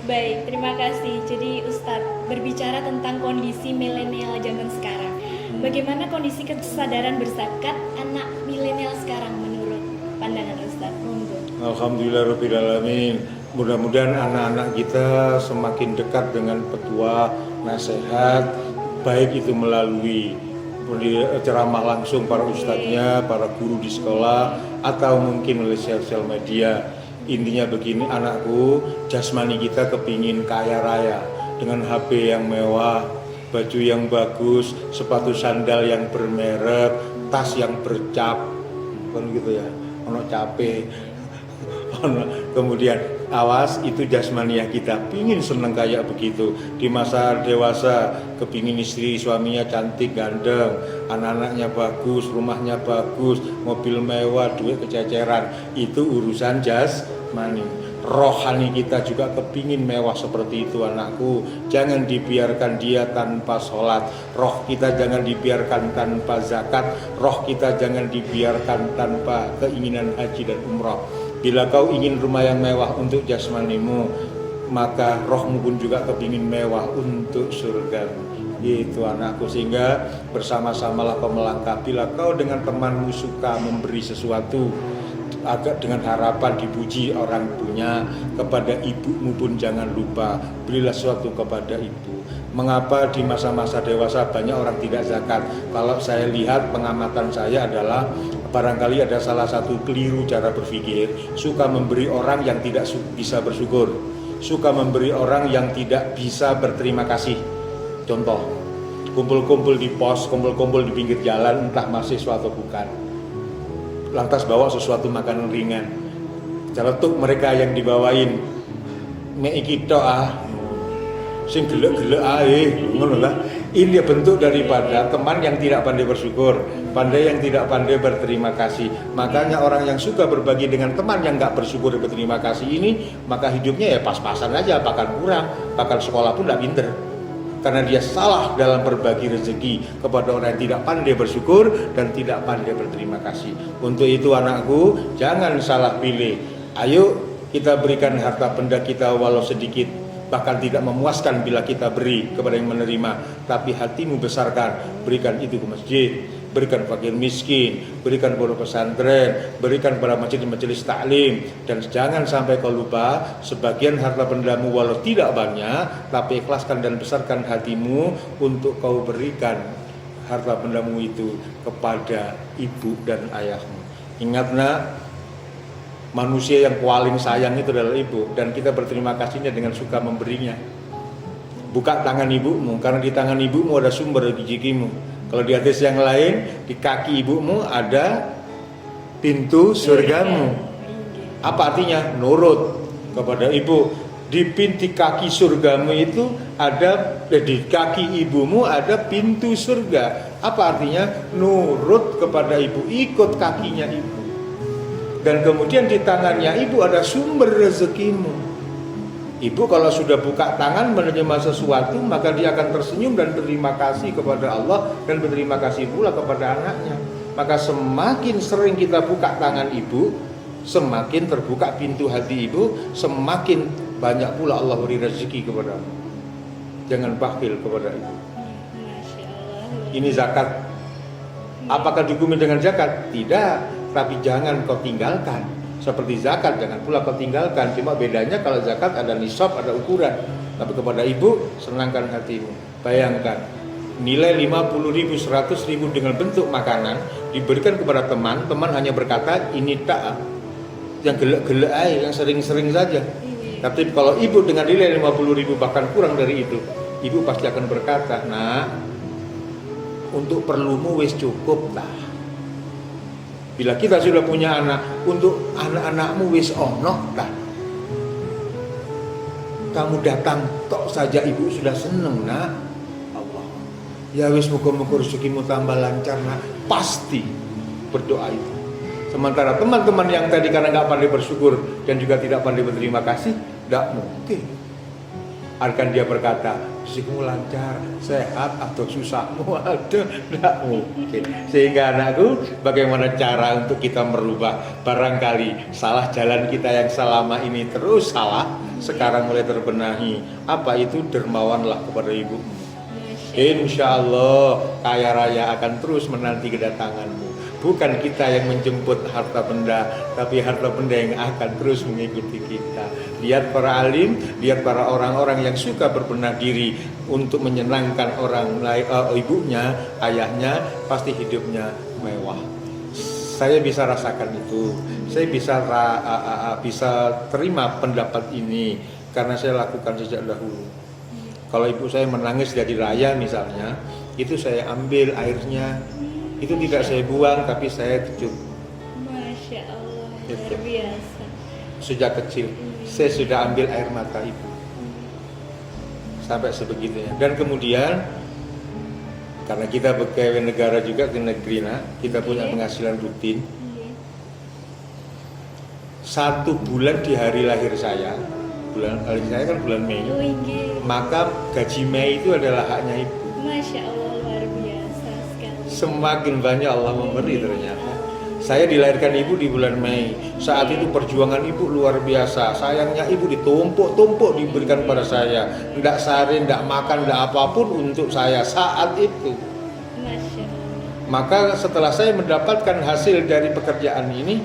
Baik, terima kasih. Jadi Ustadz berbicara tentang kondisi milenial zaman sekarang. Bagaimana kondisi kesadaran berzakat anak milenial sekarang menurut pandangan Ustadz? Monggo. Alhamdulillahirrahmanirrahim. Mudah-mudahan anak-anak kita semakin dekat dengan petua, nasihat, baik itu melalui ceramah langsung para ustadznya, para guru di sekolah, atau mungkin oleh sosial media. Intinya begini, anakku, jasmani kita kepingin kaya raya dengan HP yang mewah, baju yang bagus, sepatu sandal yang bermerek, tas yang bercap, kan gitu ya, ono capek. Kemudian awas, itu jasmaniah kita pingin seneng kayak begitu. Di masa dewasa kepingin istri suaminya cantik ganteng, anak-anaknya bagus, rumahnya bagus, mobil mewah, duit kececeran. Itu urusan jasmani. Rohani kita juga kepingin mewah seperti itu, anakku. Jangan dibiarkan dia tanpa sholat. Roh kita jangan dibiarkan tanpa zakat. Roh kita jangan dibiarkan tanpa keinginan haji dan umrah. Bila kau ingin rumah yang mewah untuk jasmanimu, maka rohmu pun juga kepingin mewah untuk surga. Itu anakku, sehingga bersama-samalah kau melangkah. Bila kau dengan temanmu suka memberi sesuatu agak dengan harapan dipuji orang punya, kepada ibumu pun jangan lupa berilah sesuatu kepada ibu. Mengapa di masa-masa dewasa banyak orang tidak zakat? Kalau saya lihat, pengamatan saya adalah barangkali ada salah satu keliru cara berpikir, suka memberi orang yang tidak bisa bersyukur, suka memberi orang yang tidak bisa berterima kasih. Contoh, kumpul-kumpul di pos, kumpul-kumpul di pinggir jalan, entah mahasiswa atau bukan, lantas bawa sesuatu makanan ringan, celetuk mereka yang dibawain, mek kita sing gelek-gelek ae, ngono lah. Ini bentuk daripada teman yang tidak pandai bersyukur, pandai yang tidak pandai berterima kasih. Makanya orang yang suka berbagi dengan teman yang nggak bersyukur dan berterima kasih ini, maka hidupnya ya pas-pasan aja, bahkan kurang, bahkan sekolah pun nggak pinter. Karena dia salah dalam berbagi rezeki kepada orang yang tidak pandai bersyukur dan tidak pandai berterima kasih. Untuk itu anakku, jangan salah pilih. Ayo kita berikan harta benda kita walau sedikit, bahkan tidak memuaskan bila kita beri kepada yang menerima, tapi hatimu besarkan, berikan itu ke masjid, berikan fakir miskin, berikan kepada pesantren, berikan pada majelis taklim. Dan jangan sampai kau lupa, sebagian harta bendamu walau tidak banyak, tapi ikhlaskan dan besarkan hatimu untuk kau berikan harta bendamu itu kepada ibu dan ayahmu. Ingat nak, manusia yang paling sayang itu adalah ibu, dan kita berterima kasihnya dengan suka memberinya. Buka tangan ibumu, karena di tangan ibumu ada sumber rezekimu. Kalau di hadis yang lain, di kaki ibumu ada pintu surgamu. Apa artinya? Nurut kepada ibu. Di kaki surgamu itu ada, di kaki ibumu ada pintu surga. Apa artinya? Nurut kepada ibu, ikut kakinya ibu. Dan kemudian di tangannya ibu ada sumber rezekimu. Ibu kalau sudah buka tangan menerima sesuatu, maka dia akan tersenyum dan berterima kasih kepada Allah dan berterima kasih pula kepada anaknya. Maka semakin sering kita buka tangan ibu, semakin terbuka pintu hati ibu, semakin banyak pula Allah beri rezeki kepadamu. Jangan bakhil kepada ibu. Ini zakat. Apakah dihukumi dengan zakat? Tidak. Tapi jangan kau tinggalkan. Seperti zakat, jangan pula kau tinggalkan. Cuma bedanya kalau zakat ada nisab, ada ukuran. Tapi kepada ibu, senangkan hatimu. Bayangkan, nilai 50.000, 100.000 dengan bentuk makanan diberikan kepada teman. Teman hanya berkata, ini tak, yang gelek-gelek aja, yang sering-sering saja. Tapi kalau ibu dengan nilai 50.000 bahkan kurang dari itu, ibu pasti akan berkata, nah, untuk perlumu wis cukup lah. Bila kita sudah punya anak, untuk anak-anakmu wis ono lah. Kamu datang tok saja ibu sudah seneng nak. Allah. Ya wis muga-muga rezekimu tambah lancar nak. Pasti berdoa itu. Sementara teman-teman yang tadi karena nggak pandai bersyukur dan juga tidak pandai berterima kasih, tidak mungkin. Akan dia berkata, rezekimu lancar, sehat atau susahmu ada, tidak mungkin. Sehingga anakku, bagaimana cara untuk kita merubah? Barangkali salah jalan kita yang selama ini terus salah, sekarang mulai terbenahi. Apa itu? Dermawanlah kepada ibumu. Masya Insya Allah kaya raya akan terus menanti kedatanganmu. Bukan kita yang menjemput harta benda, tapi harta benda yang akan terus mengikuti kita. Lihat para alim, lihat para orang-orang yang suka berbenah diri untuk menyenangkan orang lain, ibunya, ayahnya, pasti hidupnya mewah. Saya bisa rasakan itu. Saya bisa terima pendapat ini karena saya lakukan sejak dahulu. Kalau ibu saya menangis dari raya misalnya, itu saya ambil airnya. Itu tidak saya buang, tapi saya tutup. Masya Allah, Gitu. luar biasa. Sejak kecil saya sudah ambil air mata ibu sampai sebegitunya. Dan kemudian karena kita pegawai negara juga di negeri, kita punya penghasilan rutin. Satu bulan di hari lahir saya, bulan lahir saya kan bulan Mei, Oh, inggih. maka gaji Mei itu adalah haknya ibu. Masya Allah, luar biasa sekali. Semakin banyak Allah memberi ternyata. Saya dilahirkan ibu di bulan Mei. Saat itu perjuangan ibu luar biasa. Sayangnya ibu ditumpuk-tumpuk diberikan pada saya. Tidak sehari, tidak makan, tidak apapun untuk saya saat itu. Masya Allah. Maka setelah saya mendapatkan hasil dari pekerjaan ini,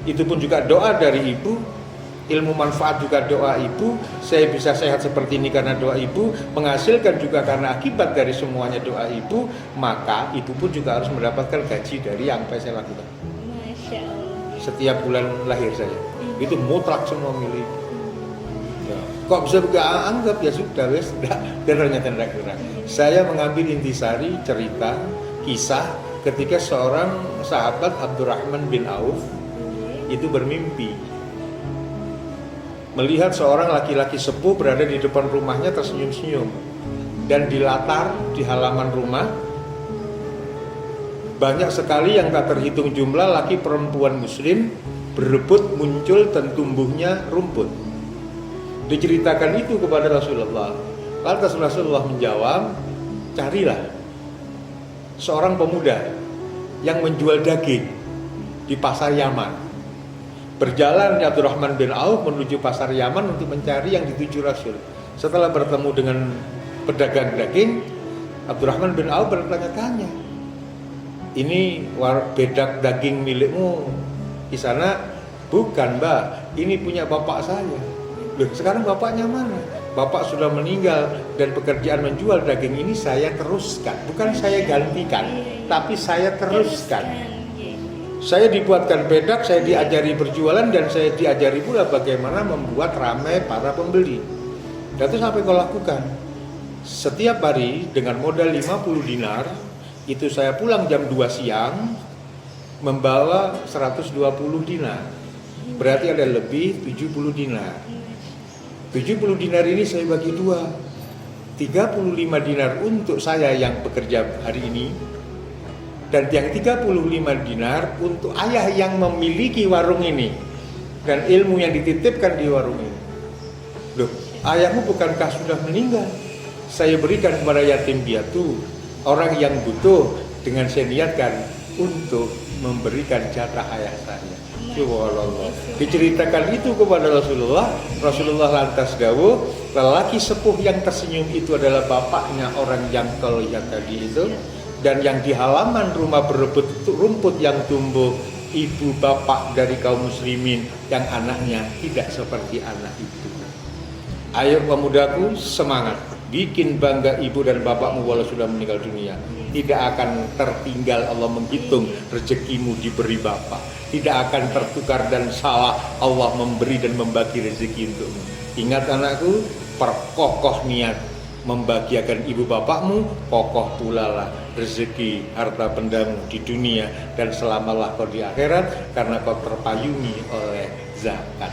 itu pun juga doa dari ibu. Ilmu manfaat juga doa ibu. Saya bisa sehat seperti ini karena doa ibu. Menghasilkan juga karena akibat dari semuanya doa ibu. Maka ibu pun juga harus mendapatkan gaji dari yang saya lakukan Masya Allah. setiap bulan lahir saya. Itu mutlak semua milik ibu. Ya. Kok bisa anggap ya sudah wes dan ternyata tidak gerak. Saya mengambil intisari cerita kisah ketika seorang sahabat Abdurrahman bin Auf itu bermimpi melihat seorang laki-laki sepuh berada di depan rumahnya tersenyum-senyum, dan di latar di halaman rumah banyak sekali yang tak terhitung jumlah laki perempuan muslim berebut muncul dan tumbuhnya rumput. Diceritakan itu kepada Rasulullah. Lantas Rasulullah menjawab, carilah seorang pemuda yang menjual daging di pasar Yaman. Berjalan Abdurrahman bin Auf menuju pasar Yaman untuk mencari yang dituju Rasul. Setelah bertemu dengan pedagang daging, Abdurrahman bin Auf bertanya-tanya, ini bedak daging milikmu di sana? Bukan, Mbak, ini punya bapak saya. Loh, sekarang bapaknya mana? Bapak sudah meninggal dan pekerjaan menjual daging ini saya teruskan. Bukan saya gantikan, tapi saya teruskan. Saya dibuatkan bedak, saya diajari berjualan, dan saya diajari pula bagaimana membuat ramai para pembeli. Dan itu sampai kau lakukan. Setiap hari dengan modal 50 dinar, itu saya pulang jam 2 siang, membawa 120 dinar. Berarti ada lebih 70 dinar. 70 dinar ini saya bagi dua. 35 dinar untuk saya yang bekerja hari ini, dan yang 35 dinar untuk ayah yang memiliki warung ini dan ilmu yang dititipkan di warung ini. Loh, ayahmu bukankah sudah meninggal? Saya berikan kepada yatim piatu, orang yang butuh, dengan saya niatkan untuk memberikan jatah ayah saya. Subhanallah. Diceritakan itu kepada Rasulullah. Rasulullah lantas dawuh, lelaki sepuh yang tersenyum itu adalah bapaknya orang yang kau lihat tadi itu. Dan yang di halaman rumah berebut rumput yang tumbuh ibu bapak dari kaum muslimin yang anaknya tidak seperti anak itu. Ayo pemudaku, semangat, bikin bangga ibu dan bapakmu walau sudah meninggal dunia. Tidak akan tertinggal Allah menghitung rezekimu diberi bapak. Tidak akan tertukar dan salah Allah memberi dan membagi rezeki untukmu. Ingat anakku, perkokoh niat membahagiakan ibu bapakmu, kokoh pula lah rezeki harta bendamu di dunia, dan selamalah kau di akhirat karena kau terpayungi oleh zakat.